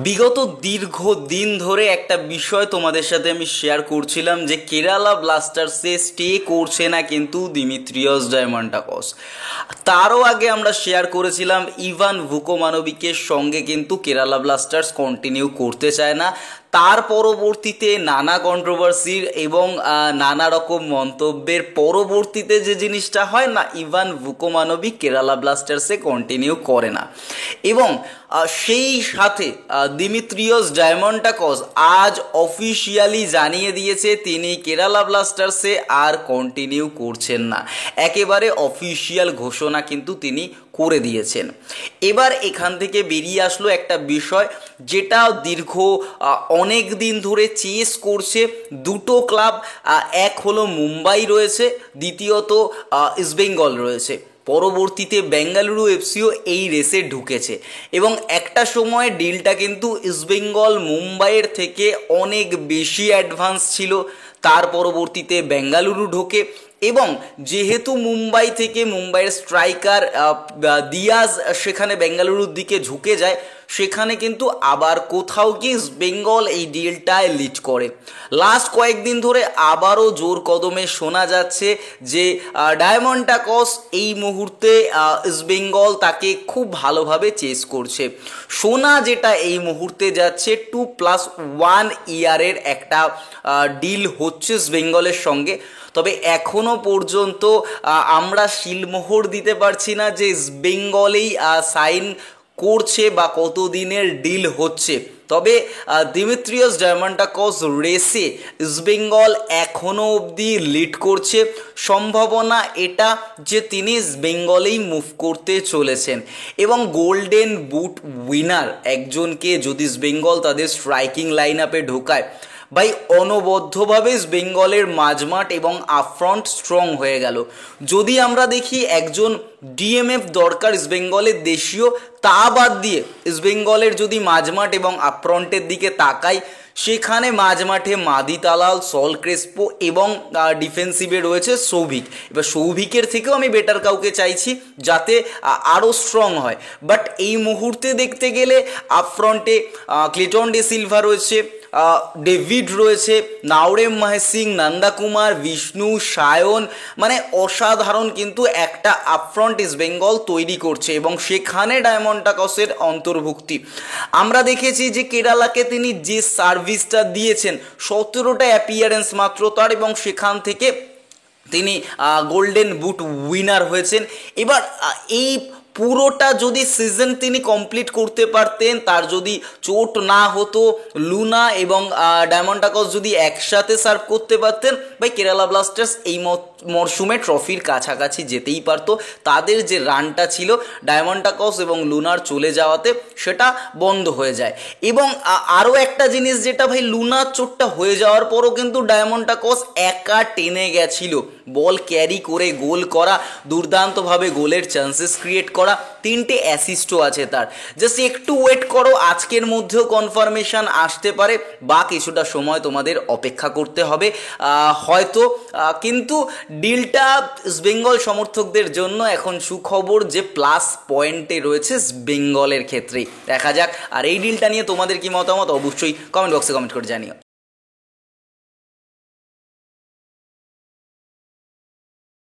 বিগত দীর্ঘদিন ধরে একটা বিষয় তোমাদের সাথে আমি শেয়ার করছিলাম যে কেরালা ব্লাস্টার্সে স্টে করছে না কিন্তু দিমিত্রিয়স ডায়মন্টাকস। তারও আগে আমরা শেয়ার করেছিলাম ইভান ভুকোমানোভিচের সঙ্গে কিন্তু কেরালা ব্লাস্টার্স কন্টিনিউ করতে চায় না। তার পরবর্তীতে নানা কন্ট্রোভার্সির এবং নানা রকম মন্তব্যের পরবর্তীতে যে জিনিসটা হয় না, ইভান ভুকোমানোভিচ কেরালা ব্লাস্টার্সে কন্টিনিউ করে না এবং সেই সাথে দিমিত্রিয়স ডায়মন্টাকস আজ অফিসিয়ালি জানিয়ে দিয়েছে তিনি কেরালা ব্লাস্টার্সে আর কন্টিনিউ করছেন না। একেবারে অফিসিয়াল ঘোষণা কিন্তু তিনি করে দিয়েছেন। এবার এখান থেকে বেরিয়ে আসলো একটা বিষয় যেটা দীর্ঘ অনেক দিন ধরে চেস করছে দুটো ক্লাব। এক হলো মুম্বাই রয়েছে, দ্বিতীয়ত ইস্টবেঙ্গল রয়েছে। পরবর্তীতে বেঙ্গালুরু এফসিও এই রেসে ঢুকেছে এবং একটা সময় ডিলটা কিন্তু ইস্টবেঙ্গল মুম্বাইয়ের থেকে অনেক বেশি অ্যাডভান্স ছিল। তার পরবর্তীতে বেঙ্গালুরু ঢোকে এবং যেহেতু মুম্বাই থেকে মুম্বাইয়ের স্ট্রাইকার দিয়াজ সেখানে বেঙ্গালুরুর দিকে ঝুঁকে যায়, সেখানে কিন্তু আবার কোথাও কি বেঙ্গল এই ডিলটায় লিড করে। লাস্ট কয়েকদিন ধরে আবারও জোর কদমে শোনা যাচ্ছে যে ডায়মন্টাকস এই মুহূর্তে ইস্টবেঙ্গল তাকে খুব ভালোভাবে চেস করছে। শোনা যেটা এই মুহূর্তে যাচ্ছে 2+1 ইয়ারের একটা ডিল হচ্ছে ইস্টবেঙ্গলের সঙ্গে। তবে এখনও পর্যন্ত আমরা শিলমোহর দিতে পারছি না যে ইস্টবেঙ্গলেই সাইন করছে বা কতদিনের ডিল হচ্ছে। তবে দিমিত্রিয়স ডায়মন্টাকস রেসে ইস্টবেঙ্গল এখনও অবধি লিড করছে। সম্ভাবনা এটা যে তিনি ইস্টবেঙ্গলেই মুভ করতে চলেছেন এবং গোল্ডেন বুট উইনার একজনকে যদি ইস্টবেঙ্গল তাদের স্ট্রাইকিং লাইন আপে ঢোকায়, ভাই অনবদ্যভাবে বেঙ্গলের মাঝমাঠ এবং আপফ্রন্ট স্ট্রং হয়ে গেল। যদি আমরা দেখি একজন ডিএমএফ দরকার ইস্টবেঙ্গলের দেশীয়, তা বাদ দিয়ে ইস্টবেঙ্গলের যদি মাঝমাঠ এবং আপফ্রন্টের দিকে তাকাই, সেখানে মাঝমাঠে মাদি তালাল, সল ক্রেসপো এবং ডিফেন্সিভে রয়েছে সৌভিক। এবার সৌভিকের থেকেও আমি বেটার কাউকে চাইছি যাতে আরও স্ট্রং হয়। বাট এই মুহূর্তে দেখতে গেলে আপফ্রন্টে ক্লেটন ডে সিলভা রয়েছে, ডেভিড রয়েছে, নাওরেম মাহেসিং, নন্দা কুমার, বিষ্ণু, সায়ন, মানে অসাধারণ কিন্তু একটা আপফ্রন্ট ইস্টবেঙ্গল তৈরি করছে এবং সেখানে ডায়মন্টাকসের অন্তর্ভুক্তি। আমরা দেখেছি যে কেরালাকে তিনি যে সার্ভিসটা দিয়েছেন, 17টা অ্যাপিয়ারেন্স মাত্র তার এবং সেখান থেকে তিনি গোল্ডেন বুট উইনার হয়েছেন। এবার এই পুরোটা যদি সিজন তিনি কমপ্লিট করতে পারতেন, তার যদি চোট না হতো, লুনা এবং ডায়মন্টাকস যদি একসাথে সার্ভ করতে পারতেন, ভাই কেরালা ব্লাস্টার্স এই মরশুমে ট্রফির কাছাকাছি যেতেই পারতো। তাদের যে রানটা ছিল ডায়মন্টাকস এবং লুনার চলে যাওয়াতে সেটা বন্ধ হয়ে যায়। এবং আরও একটা জিনিস যেটা, ভাই লুনার চোটটা হয়ে যাওয়ার পরও কিন্তু ডায়মন্টাকস একা টেনে গেছিল, বল ক্যারি করে গোল করা, দুর্দান্তভাবে গোলের চান্সেস ক্রিয়েট করা, 3টে অ্যাসিস্টও আছে তার। জাস্ট একটু ওয়েট করো, আজকের মধ্যেও কনফার্মেশন আসতে পারে বা কিছুটা সময় তোমাদের অপেক্ষা করতে হবে হয়তো। কিন্তু ডিলটা বেঙ্গল সমর্থকদের জন্য এখন সুখবর যে প্লাস পয়েন্টে রয়েছে বেঙ্গলের ক্ষেত্রেই। দেখা যাক। আর এই ডিলটা নিয়ে তোমাদের কি মতামত অবশ্যই কমেন্ট বক্সে কমেন্ট করে জানিও।